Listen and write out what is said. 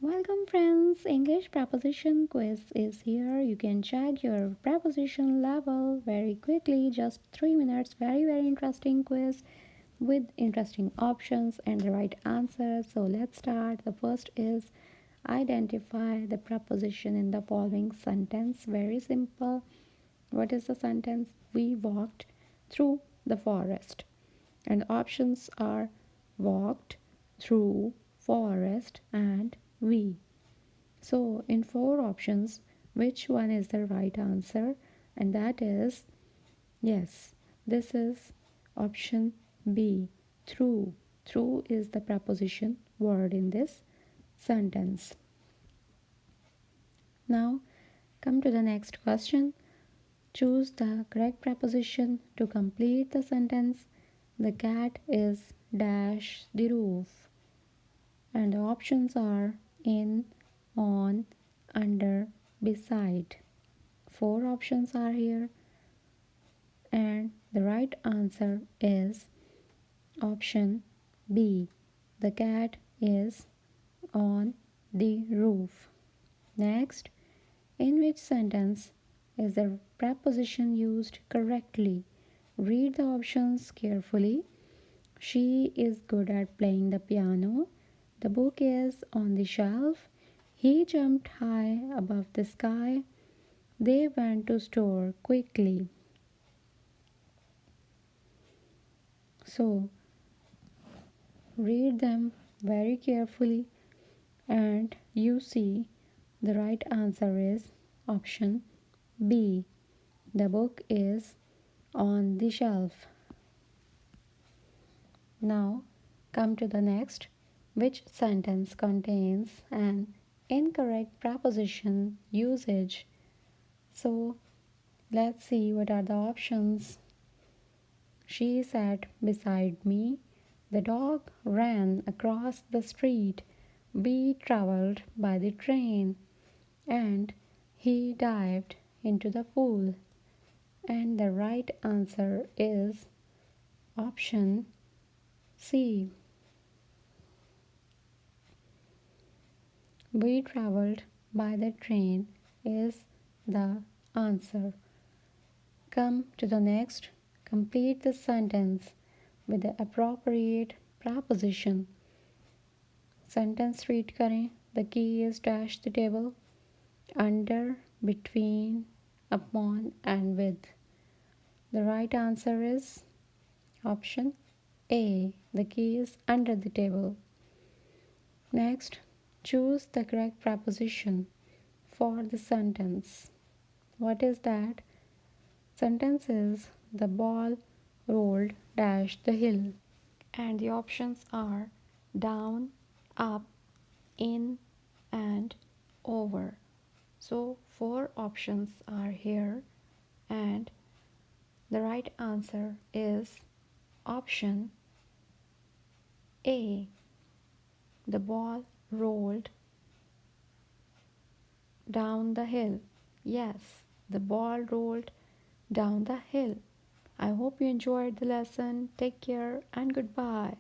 Welcome friends, English Preposition Quiz is here. You can check your preposition level very quickly, just 3 minutes. Very interesting quiz with interesting options and the right answers. So let's start. The first is identify the preposition in the following sentence. Very simple. What is the sentence? We walked through the forest. And the options are walked through forest and we. So in four options, which one is the right answer? And that is, yes, this is option B, through. Through is the preposition word in this sentence. Now come to the next question. Choose the correct preposition to complete the sentence. The cat is dash the roof. And the options are in, on, under, beside. Four options are here. And the right answer is option B. The cat is on the roof. Next, in which sentence is the preposition used correctly? Read the options carefully. She is good at playing the piano. The book is on the shelf. He jumped high above the sky. They went to store quickly. So, read them very carefully and you see the right answer is option B. The book is on the shelf. Now, come to the next. Which sentence contains an incorrect preposition usage? So, let's see what are the options. She sat beside me. The dog ran across the street. We traveled by the train. And he dived into the pool. And the right answer is option C. We traveled by the train is the answer. Come to the next. Complete the sentence with the appropriate preposition. Sentence read करें. The key is dash the table. Under, between, upon and with. The right answer is option A. The key is under the table. Next, choose the correct preposition for the sentence. What is that? Sentence is the ball rolled dash the hill. And the options are down, up, in and over. So four options are here and the right answer is option A. The ball rolled down the hill. Yes, the ball rolled down the hill. I hope you enjoyed the lesson. Take care and goodbye.